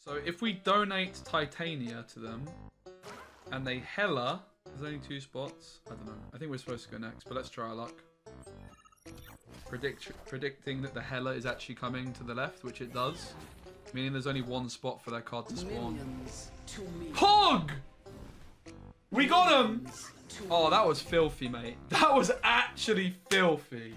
So if we donate Titania to them, and they Hella, there's only 2 spots. I don't know. I think we're supposed to go next, but let's try our luck. Predicting that the Hella is actually coming to the left, which it does. Meaning there's only 1 spot for that card to spawn. Hog! We got him! Oh, that was filthy, mate. That was actually filthy.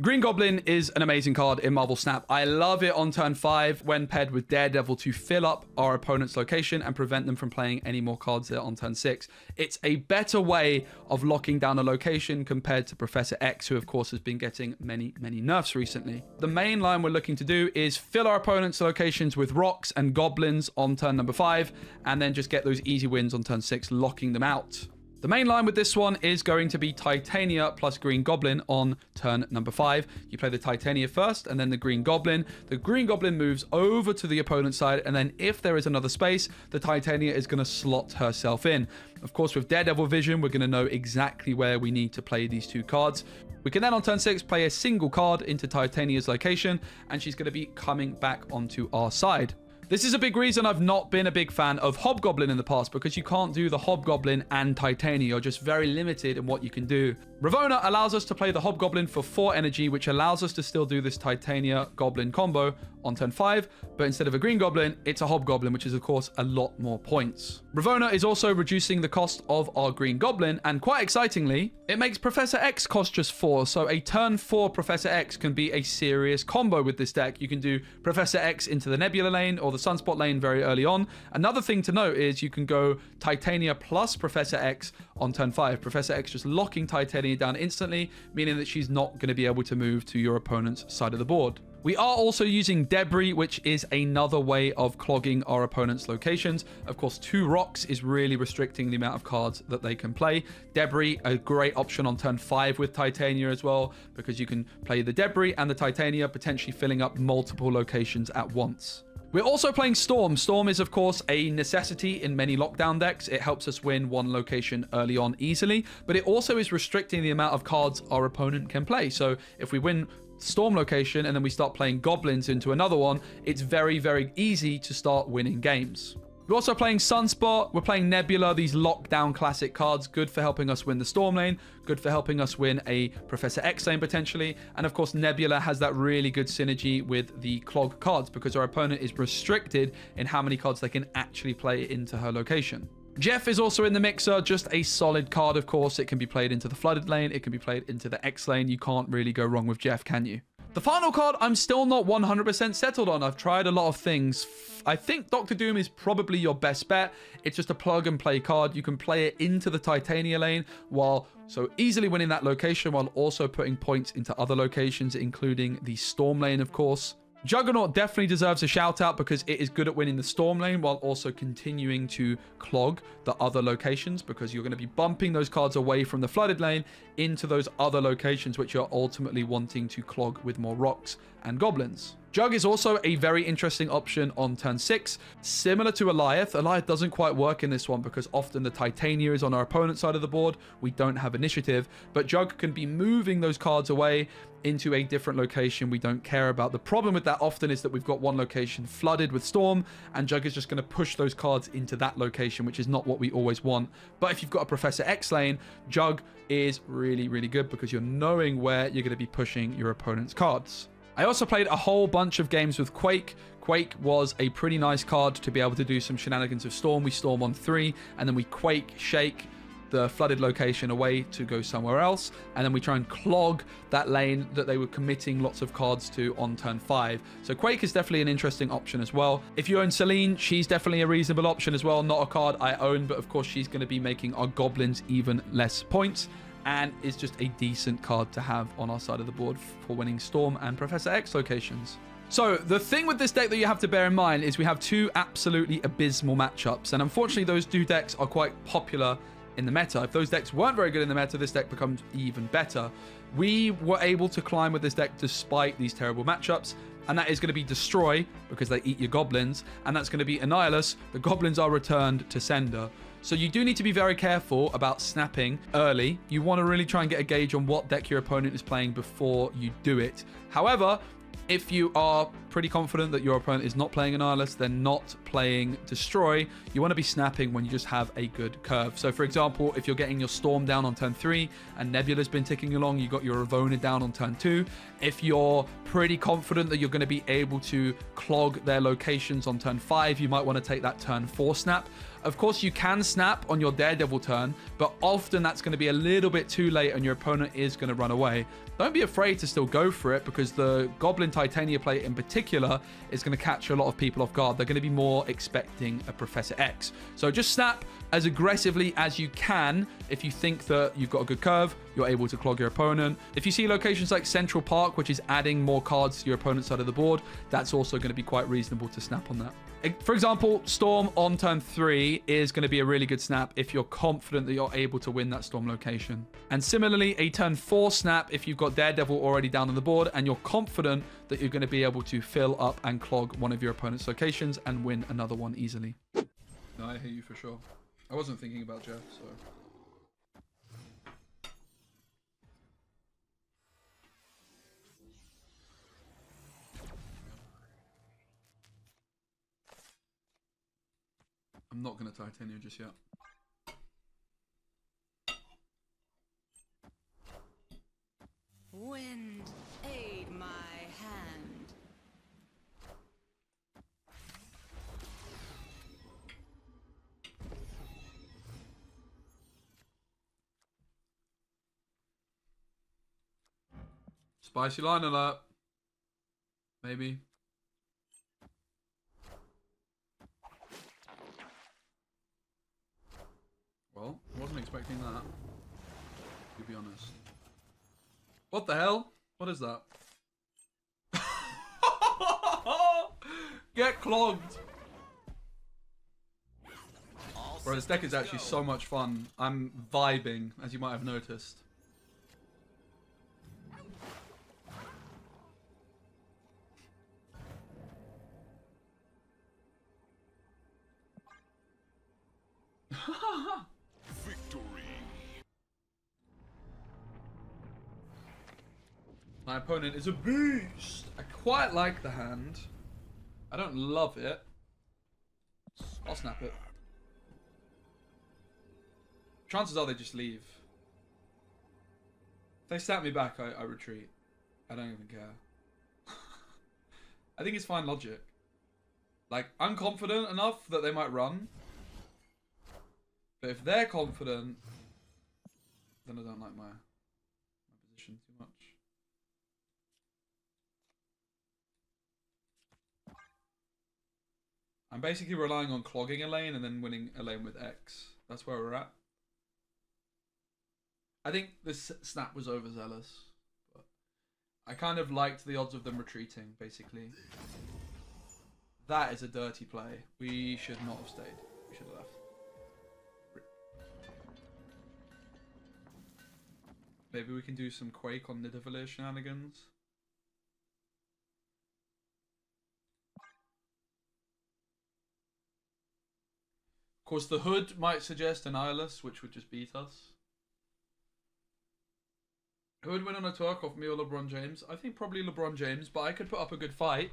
Green Goblin is an amazing card in Marvel Snap. I love it on turn 5 when paired with Daredevil to fill up our opponent's location and prevent them from playing any more cards there on turn 6. It's a better way of locking down a location compared to Professor X, who of course has been getting many nerfs recently. The main line we're looking to do is fill our opponent's locations with rocks and goblins on turn number 5, and then just get those easy wins on turn 6, locking them out. The main line with this one is going to be Titania plus Green Goblin on turn number 5. You play the Titania first and then the Green Goblin. The Green Goblin moves over to the opponent's side, and then if there is another space, the Titania is going to slot herself in. Of course, with Daredevil vision, we're going to know exactly where we need to play these 2 cards. We can then on turn 6 play a single card into Titania's location, and she's going to be coming back onto our side. This is a big reason I've not been a big fan of Hobgoblin in the past, because you can't do the Hobgoblin and Titania. You're just very limited in what you can do. Ravonna allows us to play the Hobgoblin for 4 energy, which allows us to still do this Titania Goblin combo on turn 5, but instead of a Green Goblin, it's a Hobgoblin, which is of course a lot more points. Ravonna is also reducing the cost of our Green Goblin, and quite excitingly, it makes Professor X cost just 4, so a turn 4 Professor X can be a serious combo with this deck. You can do Professor X into the Nebula lane or the Sunspot lane very early on. Another thing to note is you can go Titania plus Professor X on turn 5. Professor X just locking Titania down instantly, meaning that she's not going to be able to move to your opponent's side of the board. We are also using Debrii, which is another way of clogging our opponent's locations. Of course, 2 rocks is really restricting the amount of cards that they can play. Debrii, a great option on turn 5 with Titania as well, because you can play the Debrii and the Titania, potentially filling up multiple locations at once. We're also playing Storm. Storm is, of course, a necessity in many lockdown decks. It helps us win 1 location early on easily, but it also is restricting the amount of cards our opponent can play. So if we win Storm location and then we start playing goblins into another one, it's very easy to start winning games. We're also playing Sunspot, we're playing Nebula, these lockdown classic cards, good for helping us win the Storm lane, good for helping us win a Professor X lane potentially, and of course Nebula has that really good synergy with the Clog cards because our opponent is restricted in how many cards they can actually play into her location. Jeff is also in the mixer, just a solid card, of course. It can be played into the Flooded lane, it can be played into the X lane. You can't really go wrong with Jeff, can you? The final card I'm still not 100% settled on. I've tried a lot of things. I think Dr. Doom is probably your best bet. It's just a plug and play card. You can play it into the Titania lane while so easily winning that location while also putting points into other locations, including the Storm lane, of course. Juggernaut definitely deserves a shout out because it is good at winning the Storm lane while also continuing to clog the other locations, because you're going to be bumping those cards away from the Flooded lane into those other locations which you're ultimately wanting to clog with more rocks and goblins. Jug is also a very interesting option on turn 6. Similar to Eliath, Eliath doesn't quite work in this one because often the Titania is on our opponent's side of the board. We don't have initiative, but Jug can be moving those cards away into a different location we don't care about. The problem with that often is that we've got one location flooded with Storm, and Jug is just going to push those cards into that location, which is not what we always want. But if you've got a Professor X lane, Jug is really good because you're knowing where you're going to be pushing your opponent's cards. I also played a whole bunch of games with Quake. Quake was a pretty nice card to be able to do some shenanigans of Storm. We Storm on 3, and then we Quake, shake the flooded location away to go somewhere else, and then we try and clog that lane that they were committing lots of cards to on turn 5. So Quake is definitely an interesting option as well. If you own Celine, she's definitely a reasonable option as well. Not a card I own, but of course she's going to be making our goblins even less points, and is just a decent card to have on our side of the board for winning Storm and Professor X locations. So the thing with this deck that you have to bear in mind is we have 2 absolutely abysmal matchups, and unfortunately those 2 decks are quite popular in the meta. If those decks weren't very good in the meta, this deck becomes even better. We were able to climb with this deck despite these terrible matchups, and that is going to be Destroy, because they eat your goblins, and that's going to be Annihilus. The goblins are returned to sender. So you do need to be very careful about snapping early. You want to really try and get a gauge on what deck your opponent is playing before you do it. However, If you are pretty confident that your opponent is not playing Annihilus, they're not playing Destroy, you want to be snapping when you just have a good curve. So for example, if you're getting your Storm down on turn 3 and Nebula's been ticking along, you got your Ravonna down on turn 2. If you're pretty confident that you're going to be able to clog their locations on turn 5, you might want to take that turn 4 snap. Of course, you can snap on your Daredevil turn, but often that's going to be a little bit too late and your opponent is going to run away. Don't be afraid to still go for it, because the Goblin Titania play in particular is going to catch a lot of people off guard. They're going to be more expecting a Professor X. So just snap as aggressively as you can. If you think that you've got a good curve, you're able to clog your opponent. If you see locations like Central Park, which is adding more cards to your opponent's side of the board, that's also going to be quite reasonable to snap on that. For example, Storm on turn 3 is going to be a really good snap if you're confident that you're able to win that Storm location. And similarly, a turn 4 snap if you've got Daredevil already down on the board and you're confident that you're going to be able to fill up and clog one of your opponent's locations and win another one easily. No, I hear you for sure. I wasn't thinking about Jeff, so... I'm not going to Titania just yet. Wind, aid my hand. Spicy line alert. Maybe. Well, wasn't expecting that, to be honest. What the hell? What is that? Get clogged! Bro, this deck is actually so much fun. I'm vibing, as you might have noticed. My opponent is a beast. I quite like the hand. I don't love it. I'll snap it. Chances are they just leave. If they snap me back, I retreat. I don't even care. I think it's fine logic. Like, I'm confident enough that they might run. But if they're confident, then I don't like my position too much. I'm basically relying on clogging a lane and then winning a lane with X. That's where we're at. I think this snap was overzealous. But I kind of liked the odds of them retreating, basically. That is a dirty play. We should not have stayed. We should have left. Maybe we can do some Quake on Daredevil shenanigans. Of course, the Hood might suggest Annihilus, which would just beat us. Who would win on a twerk off me or LeBron James? I think probably LeBron James, but I could put up a good fight.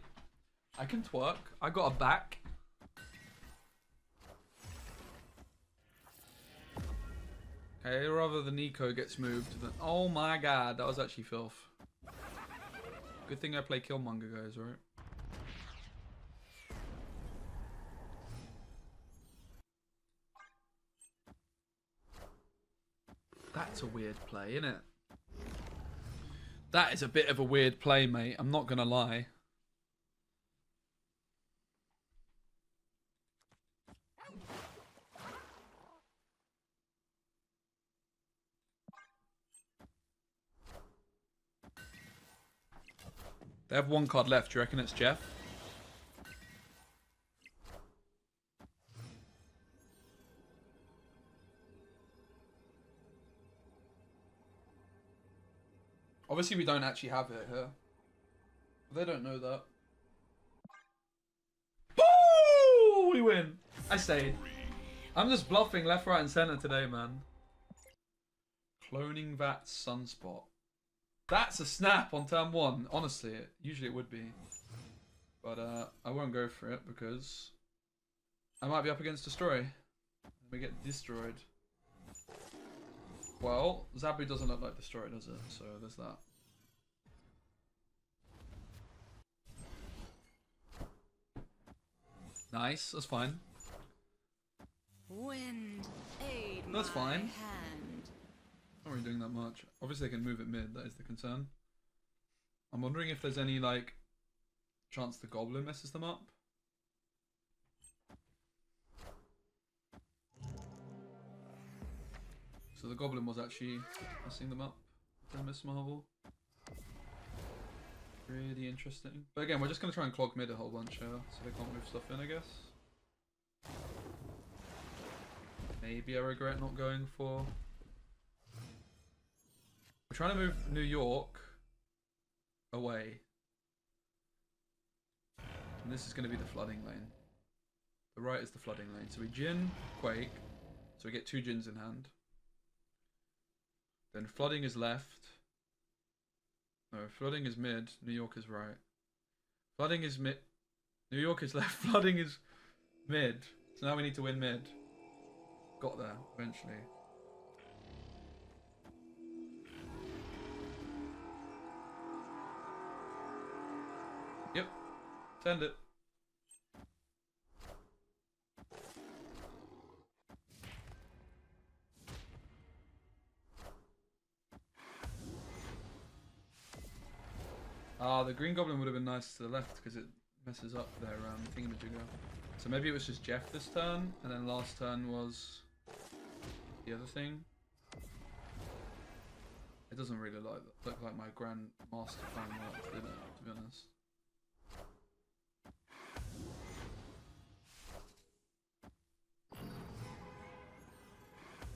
I can twerk. I got a back. Okay, rather than Nico gets moved than... Oh my god, that was actually filth. Good thing I play Killmonger, guys, right? That's a weird play, isn't it? That is a bit of a weird play, mate. I'm not gonna lie. They have one card left. Do you reckon it's Jeff? Obviously, we don't actually have it here. They don't know that. Boo! We win. I stayed. I'm just bluffing left, right, and center today, man. Cloning that Sunspot. That's a snap on turn 1. Honestly, usually it would be. But I won't go for it because I might be up against Destroy. We get destroyed. Well, Debrii doesn't look like Destroy, does it? So there's that. Nice, that's fine. Wind, aid That's my fine. hand. Not really doing that much. Obviously, they can move it mid. That is the concern. I'm wondering if there's any like chance the Goblin messes them up. So the Goblin was actually messing them up. Did I miss Marvel? Really interesting. But again, we're just going to try and clog mid a whole bunch here, so they can't move stuff in, I guess. Maybe I regret not going for... We're trying to move New York away. And this is going to be the flooding lane. The right is the flooding lane. So we Jin, Quake. So we get 2 Jins in hand. Then flooding is left. No, flooding is mid. New York is right. Flooding is mid. New York is left. Flooding is mid. So now we need to win mid. Got there eventually. Yep. Send it. Ah, the Green Goblin would have been nice to the left because it messes up their thingamajigger. So maybe it was just Jeff this turn, and then last turn was the other thing. It doesn't really look like my Grandmaster plan worked, did it, to be honest.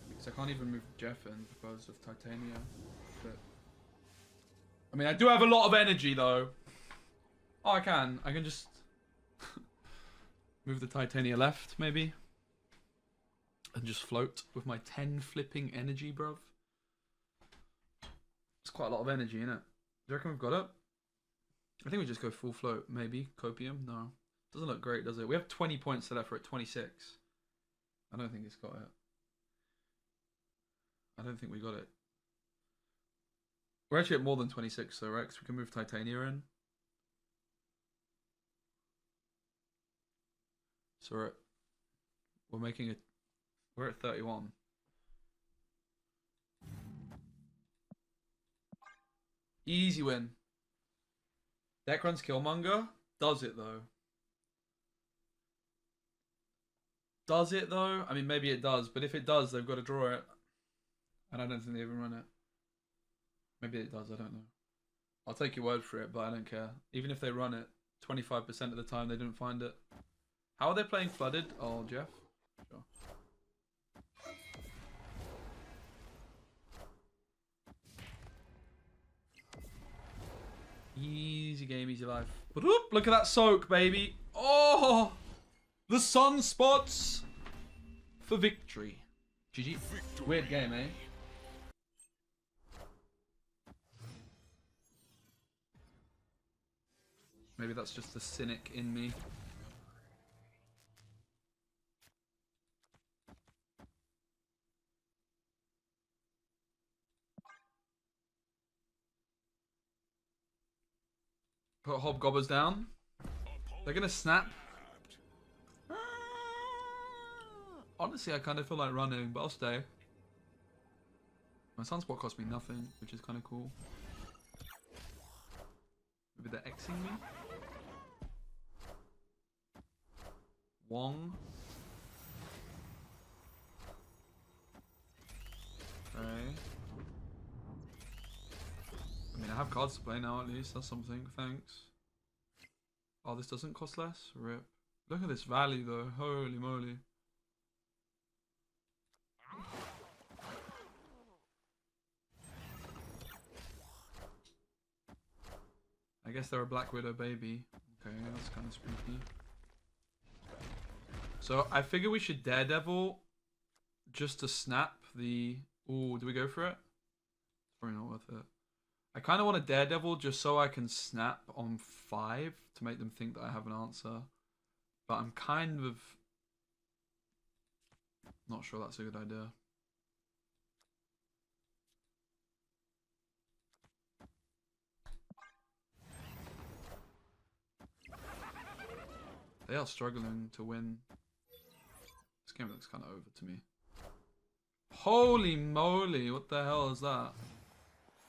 Because I can't even move Jeff in because of Titania. But I mean, I do have a lot of energy, though. Oh, I can. I can just move the Titania left, maybe. And just float with my 10 flipping energy, bruv. It's quite a lot of energy, innit? Do you reckon we've got it? I think we just go full float, maybe. Copium? No. Doesn't look great, does it? We have 20 points to left. We're at 26. I don't think it's got it. I don't think we got it. We're actually at more than 26, so right? 'Cause we can move Titania in. So we're making it. We're at 31. Easy win. Deck runs Killmonger. Does it though? Does it though? I mean, maybe it does, but if it does, they've got to draw it. And I don't think they even run it. Maybe it does, I don't know. I'll take your word for it, but I don't care. Even if they run it, 25% of the time they didn't find it. How are they playing Flooded? Oh, Jeff? Sure. Easy game, easy life. Look at that soak, baby. Oh! The Sunspots for victory. GG. Weird game, eh? Maybe that's just the cynic in me. Put Hobgoblins down. They're gonna snap. Honestly, I kind of feel like running, but I'll stay. My Sunspot cost me nothing, which is kind of cool. Maybe they're Xing me? Wong. Okay. I mean, I have cards to play now at least. That's something. Thanks. Oh, this doesn't cost less? Rip. Look at this value though. Holy moly. I guess they're a Black Widow baby. Okay, that's kind of spooky. So I figure we should Daredevil just to snap the... Ooh, do we go for it? It's probably not worth it. I kind of want a Daredevil just so I can snap on 5 to make them think that I have an answer. But I'm kind of not sure that's a good idea. They are struggling to win. This game looks kind of over to me. Holy moly, what the hell is that?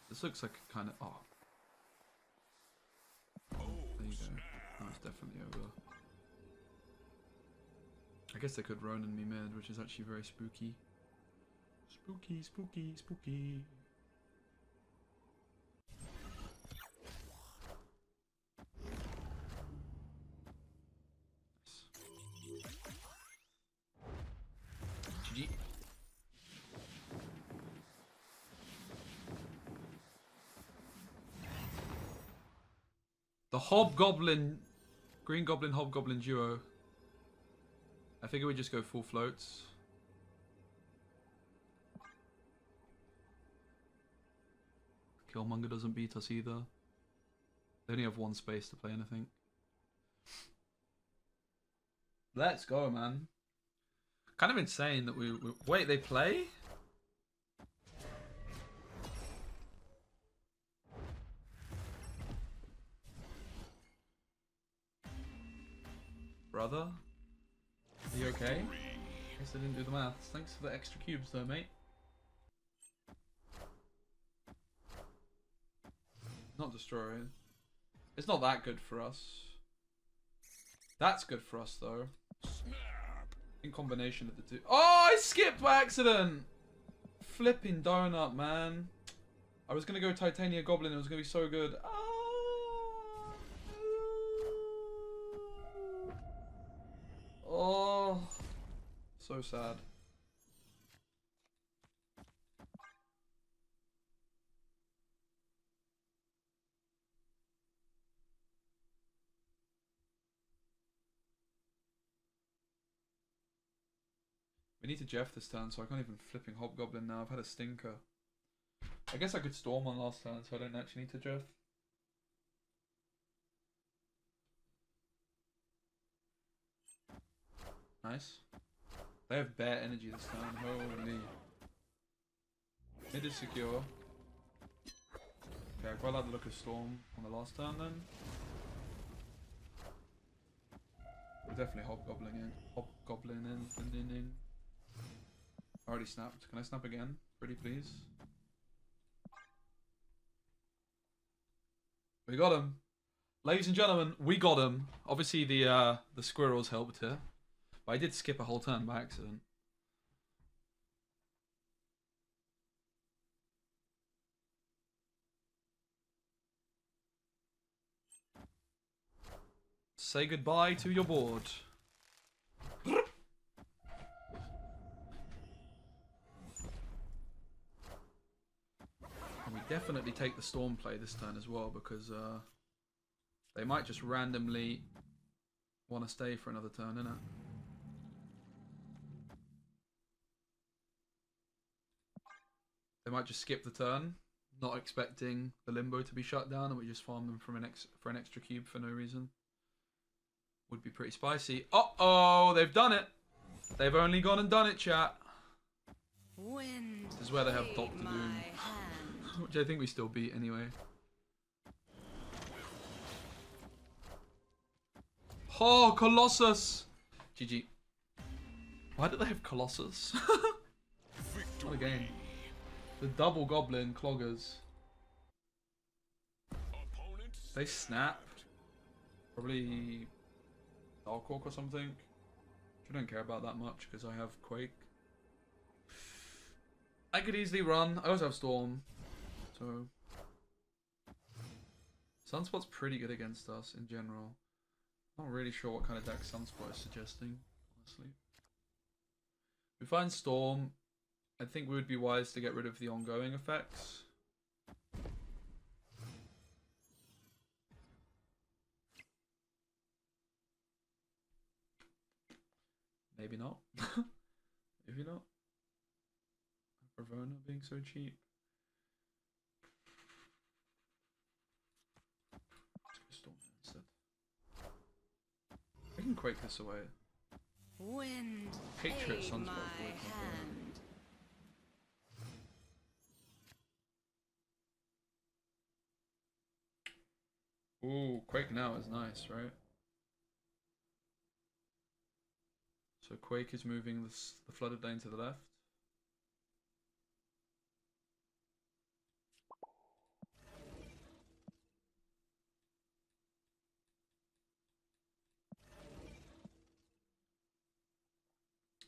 This looks like a kind of... Oh. There you go. Oh, it's definitely over. I guess they could Ronin me mid, which is actually very spooky. Spooky, spooky, spooky. GG. The Hobgoblin Green Goblin Hobgoblin duo. I figure we just go full floats. Killmonger doesn't beat us either. They only have 1 space to play anything. Let's go, man. Kind of insane that we wait, they play? Brother? Are you okay? Guess I didn't do the maths. Thanks for the extra cubes though, mate. Not destroyed. It's not that good for us. That's good for us though. In combination of the two. Oh, I skipped by accident! Flipping donut, man. I was gonna go Titania Goblin, it was gonna be so good. Oh, so sad. We need to Jeff this turn, so I can't even flipping Hobgoblin now. I've had a stinker. I guess I could Storm on last turn, so I don't actually need to Jeff. Nice. They have bare energy this turn. Holy. Mid is secure. Okay, I quite like the look of Storm on the last turn then. We're definitely Hobgoblin in. Hobgoblin in. I already snapped. Can I snap again? Pretty please. We got him. Ladies and gentlemen, we got him. Obviously the squirrels helped here. But I did skip a whole turn by accident. Say goodbye to your board. And we definitely take the Storm play this turn as well because they might just randomly want to stay for another turn, innit? They might just skip the turn, not expecting the limbo to be shut down, and we just farm them from for an extra cube for no reason. Would be pretty spicy. Uh-oh, they've done it. They've only gone and done it, chat. This is where they have Doctor Doom, which I think we still beat anyway. Oh, Colossus! GG. Why do they have Colossus? What a game. The double goblin cloggers. They snap. Probably Dark Hawk or something. Which I don't care about that much because I have Quake. I could easily run. I also have Storm. So Sunspot's pretty good against us in general. Not really sure what kind of deck Sunspot is suggesting, honestly. If we find Storm, I think we would be wise to get rid of the ongoing effects. Maybe not. Maybe not. Ravonna being so cheap. We can Quake this away. Wind, Patriot aid Sunspot. my hand. Ooh, Quake now is nice, right? So Quake is moving the flooded lane to the left.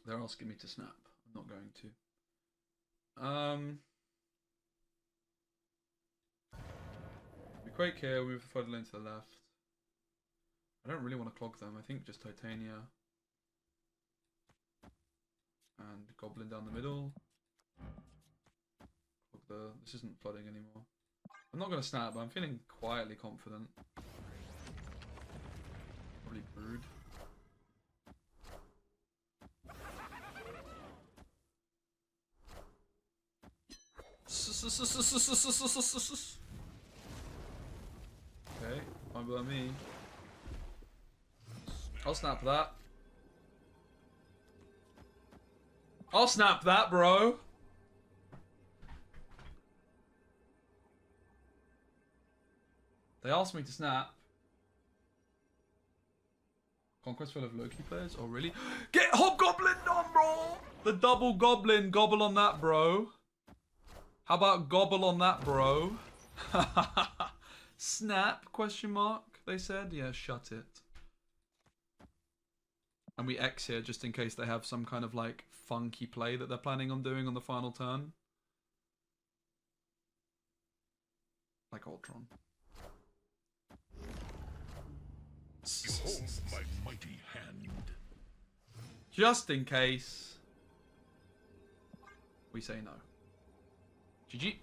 They're asking me to snap. I'm not going to. We Quake here, we move the flooded lane to the left. I don't really want to clog them. I think just Titania. And Goblin down the middle. This isn't flooding anymore. I'm not going to snap, but I'm feeling quietly confident. Probably Brood. Okay, fine by me. I'll snap that. I'll snap that, bro. They asked me to snap. Conquest full of Loki players? Oh, really? Get Hobgoblin on, bro! The double Goblin. Gobble on that, bro. How about gobble on that, bro? Snap, question mark, they said. Yeah, shut it. And we X here just in case they have some kind of like funky play that they're planning on doing on the final turn. Like Ultron. Behold my mighty hand. Just in case we say no. GG.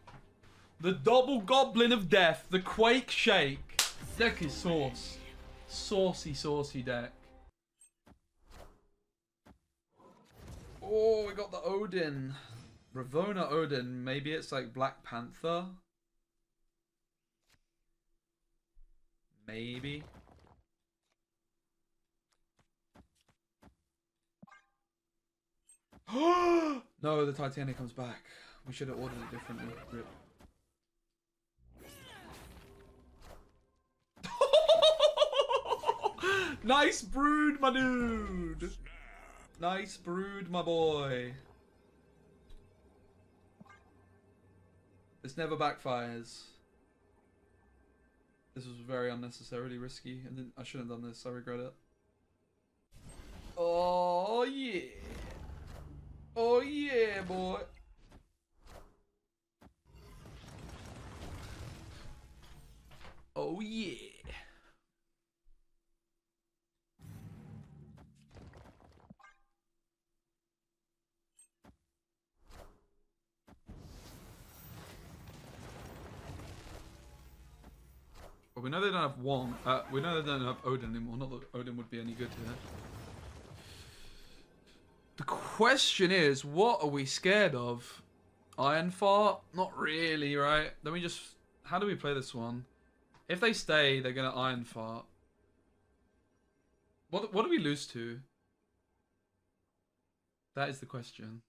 The double Goblin of Death, the Quake Shake. Deck is sauce. Saucy, saucy deck. Oh, we got the Odin. Ravonna Odin. Maybe it's like Black Panther. Maybe. No, the Titania comes back. We should have ordered it differently. Rip. Nice brood, my dude. Nice brood, my boy. This never backfires. This was very unnecessarily risky, and I shouldn't have done this. I regret it. Oh yeah. Oh yeah, boy. Oh yeah. Well, we know they don't have Wong. We know they don't have Odin anymore. Not that Odin would be any good here. The question is, what are we scared of? Iron Fart? Not really, right? Let me just... How do we play this one? If they stay, they're going to Iron Fart. What do we lose to? That is the question.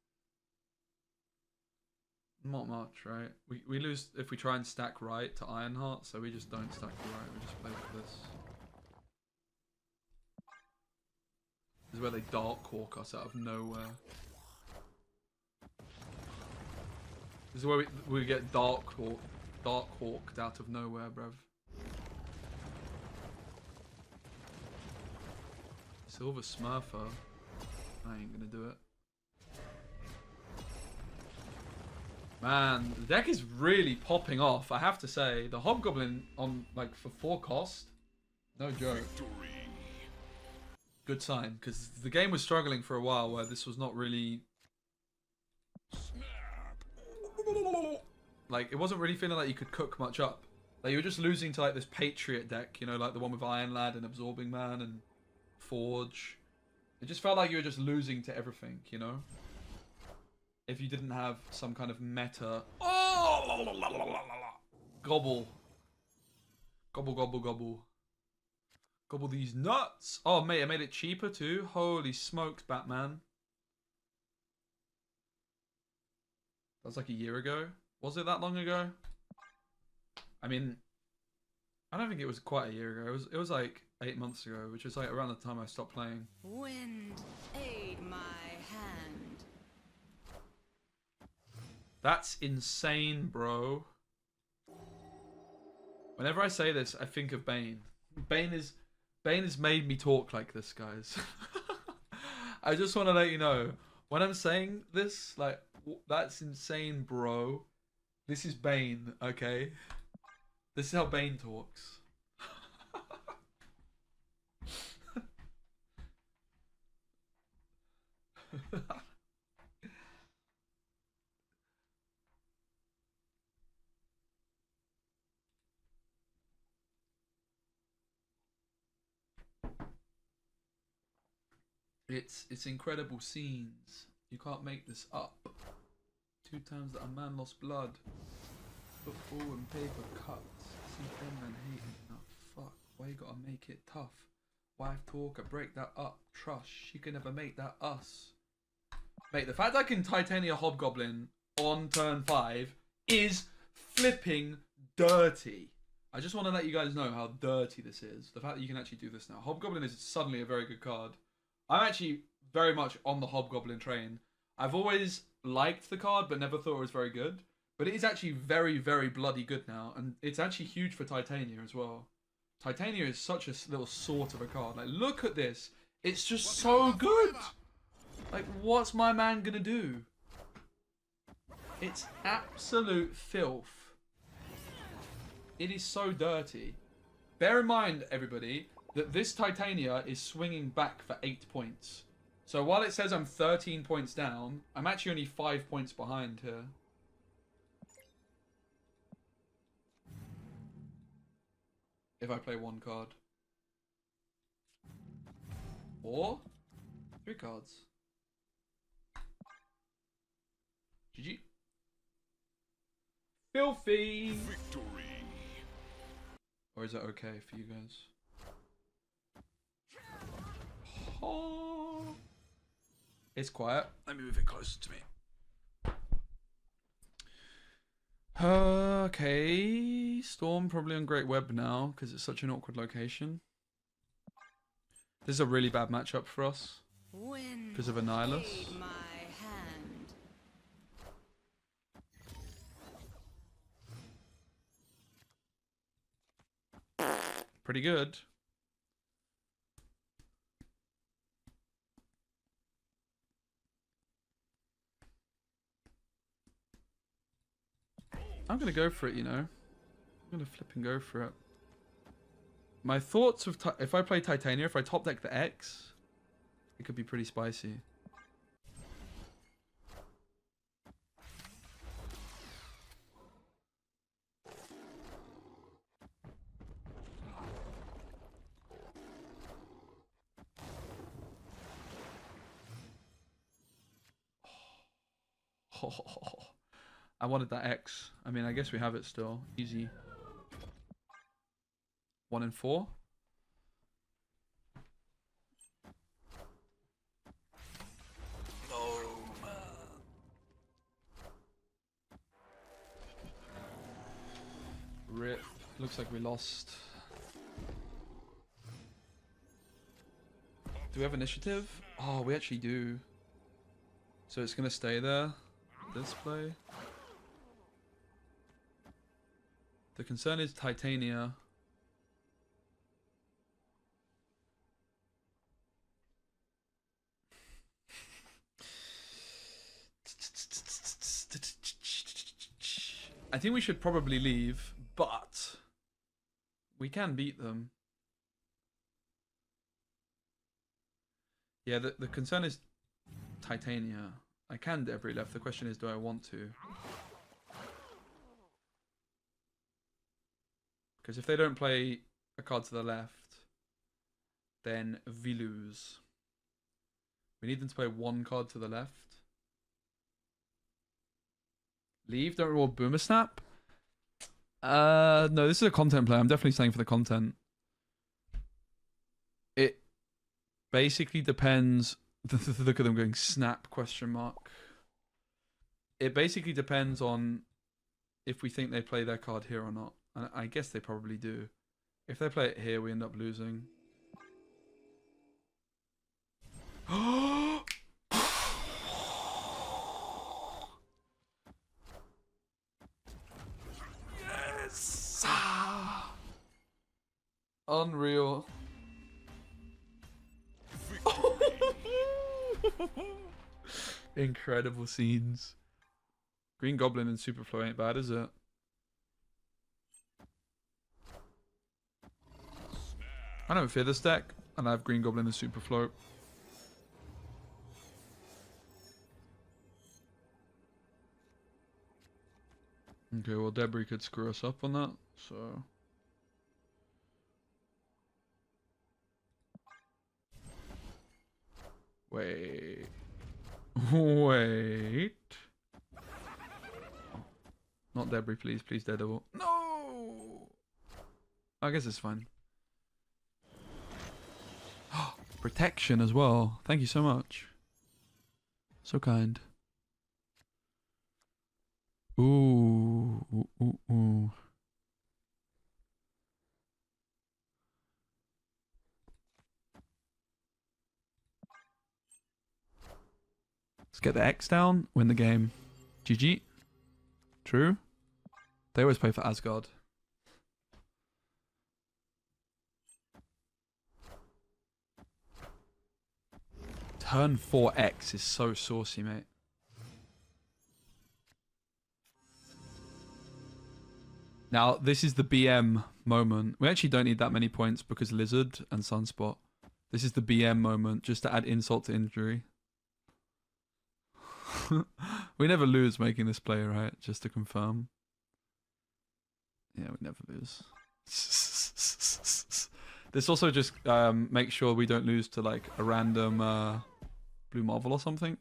Not much, right? We lose if we try and stack right to Ironheart, so we just don't stack right. We just play like this. This is where they Dark Hawk us out of nowhere. This is where we get Dark Hawked out of nowhere, bruv. Silver Smurfer. I ain't gonna do it. Man, the deck is really popping off, I have to say. The Hobgoblin on, like, for 4 cost, no joke. Good sign, because the game was struggling for a while where this was not really... Like, it wasn't really feeling like you could cook much up. Like, you were just losing to, like, this Patriot deck, you know, like the one with Iron Lad and Absorbing Man and Forge. It just felt like you were just losing to everything, you know? If you didn't have some kind of meta... Oh! Gobble. Gobble, gobble, gobble. Gobble these nuts. Oh, mate, I made it cheaper too. Holy smokes, Batman. That was like a year ago. Was it that long ago? I mean, I don't think it was quite a year ago. It was like 8 months ago, which was like around the time I stopped playing. Wind, aid my hand. That's insane, bro. Whenever I say this, I think of Bane. Bane has made me talk like this, guys. I just want to let you know, when I'm saying this, like, that's insane, bro. This is Bane, okay? This is how Bane talks. It's incredible scenes. You can't make this up. 2 times that a man lost blood. Football and paper cuts. See them and hating. No, fuck. Why you gotta make it tough? Wife talker, break that up. Trust. She can never make that us. Mate, the fact I can Titania Hobgoblin on turn 5 is flipping dirty. I just want to let you guys know how dirty this is. The fact that you can actually do this now. Hobgoblin is suddenly a very good card. I'm actually very much on the Hobgoblin train. I've always liked the card, but never thought it was very good. But it is actually very, very bloody good now. And it's actually huge for Titania as well. Titania is such a little sort of a card. Like, look at this. It's just so good. Like, what's my man gonna do? It's absolute filth. It is so dirty. Bear in mind, everybody, that this Titania is swinging back for 8 points. So while it says I'm 13 points down, I'm actually only 5 points behind here. If I play 1 card. Or 3 cards. GG. Filthy! Victory. Or is that okay for you guys? Oh. It's quiet. Let me move it closer to me. Okay. Storm probably on Great Web now because it's such an awkward location. This is a really bad matchup for us because of Annihilus. Aid my hand. Pretty good. I'm gonna go for it, you know. I'm gonna flip and go for it. My thoughts of if I play Titania, if I top deck the X, it could be pretty spicy. I wanted that X. I mean, I guess we have it still. Easy. 1 and 4. No, man. Rip. Looks like we lost. Do we have initiative? Oh, we actually do. So it's going to stay there. Display. The concern is Titania. I think we should probably leave, but we can beat them. Yeah, the concern is Titania. I can Debrii left. The question is, do I want to? Because if they don't play a card to the left, then we lose. We need them to play 1 card to the left. Leave, don't reward Boomer Snap? No, this is a content play. I'm definitely staying for the content. basically depends. Look at them going snap question mark. It basically depends on if we think they play their card here or not. And I guess they probably do. If they play it here, we end up losing. Yes! Unreal. Incredible scenes. Green Goblin and Superflow ain't bad, is it? I don't fear this deck, and I have Green Goblin and Superflow. Okay, well, Debrii could screw us up on that, so... Wait. Wait. Not Debrii, please. Please, Daredevil. No! I guess it's fine. Protection as well. Thank you so much. So kind. Ooh. Ooh, ooh, ooh. Let's get the X down, win the game. GG. True. They always play for Asgard. Turn 4X is so saucy, mate. Now, this is the BM moment. We actually don't need that many points because Lizard and Sunspot. This is the BM moment, just to add insult to injury. We never lose making this play, right? Just to confirm. Yeah, we never lose. This also just makes sure we don't lose to like a random Blue Marvel or something.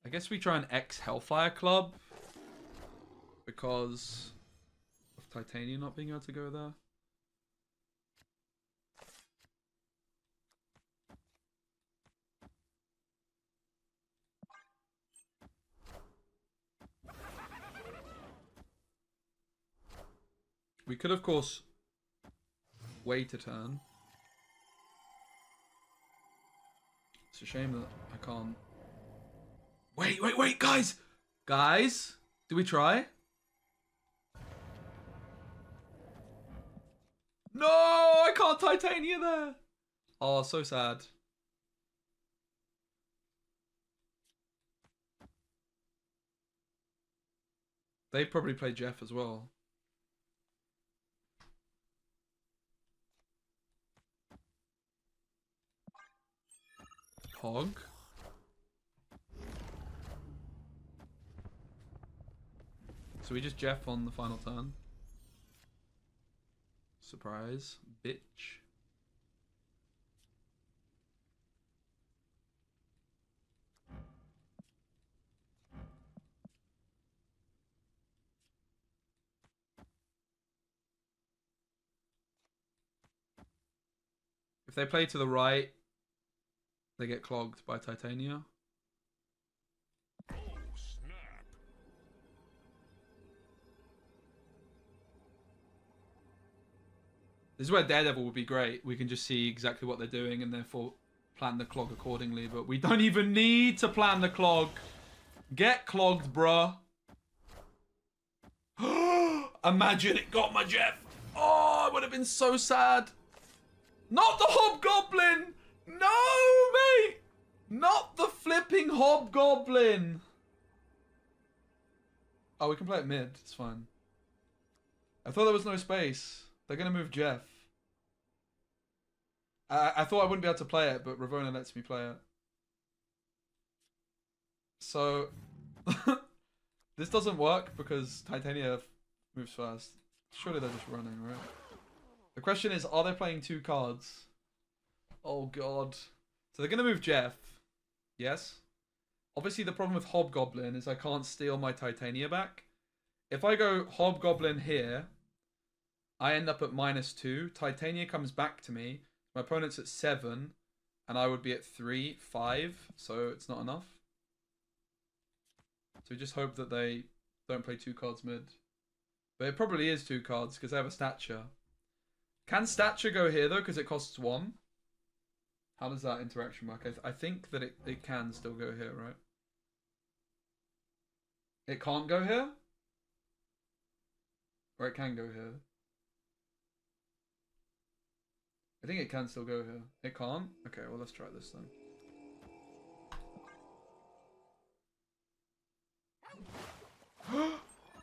I guess we try an X Hellfire Club because of Titania not being able to go there. We could, of course, wait a turn. It's a shame that I can't. Wait, guys! Guys! Do we try? No! I can't Titania there! Oh, so sad. They probably play Jeff as well. Hog. So we just Jeff on the final turn. Surprise, bitch. If they play to the right, they get clogged by Titania. Oh, snap. This is where Daredevil would be great. We can just see exactly what they're doing and therefore plan the clog accordingly. But we don't even need to plan the clog. Get clogged, bruh. Imagine it got my Jeff. Oh, it would have been so sad. Not the Hobgoblin. No, mate. Not the flipping Hobgoblin. Oh, we can play it mid. It's fine. I thought there was no space. They're going to move Jeff. I thought I wouldn't be able to play it, but Ravonna lets me play it. So, this doesn't work because Titania moves first. Surely they're just running, right? The question is, are they playing two cards? Oh, God. So they're going to move Jeff. Yes? Obviously, the problem with Hobgoblin is I can't steal my Titania back. If I go Hobgoblin here, I end up at -2. Titania comes back to me. My opponent's at 7, and I would be at 3, 5, so it's not enough. So we just hope that they don't play 2 cards mid. But it probably is 2 cards, because they have a stature. Can stature go here, though, because it costs 1? How does that interaction work? I think that it can still go here, right? It can't go here? Or it can go here? I think it can still go here. It can't? Okay, well, let's try this then.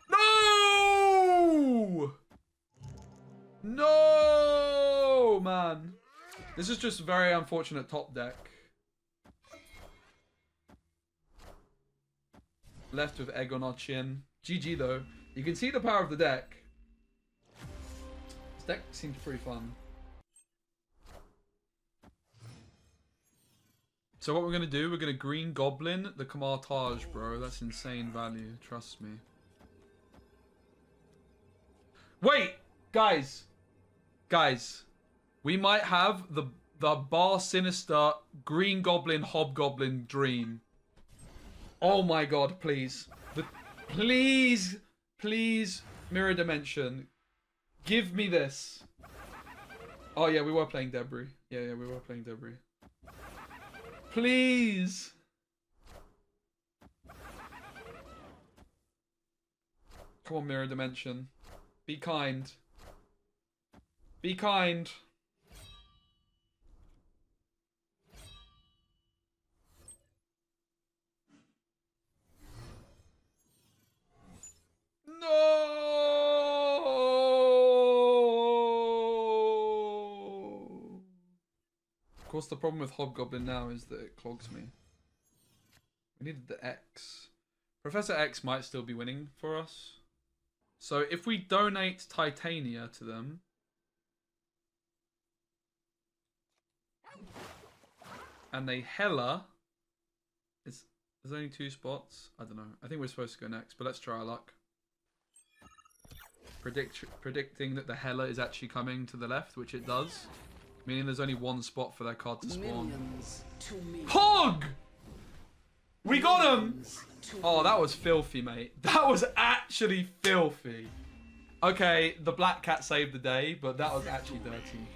No! No, man. This is just very unfortunate top deck. Left with egg on our chin. GG though. You can see the power of the deck. This deck seems pretty fun. So what we're going to do, we're going to Green Goblin the Kamartage, bro. That's insane value. Trust me. Wait! Guys! Guys. We might have the Bar Sinister Green Goblin Hobgoblin dream. Oh my god, please. Please, please, Mirror Dimension. Give me this. Oh yeah, we were playing Debrii. Yeah, we were playing Debrii. Please. Come on, Mirror Dimension. Be kind. Be kind. No! Of course, the problem with Hobgoblin now is that it clogs me. We needed the X. Professor X might still be winning for us. So if we donate Titania to them... and they Hella... There's only 2 spots. I don't know. I think we're supposed to go next, but let's try our luck. Predicting that the Hella is actually coming to the left, which it does. Meaning there's only 1 spot for their card to spawn. Hog! We got him! Oh, that was filthy, mate. That was actually filthy. Okay, the black cat saved the day, but that was actually dirty.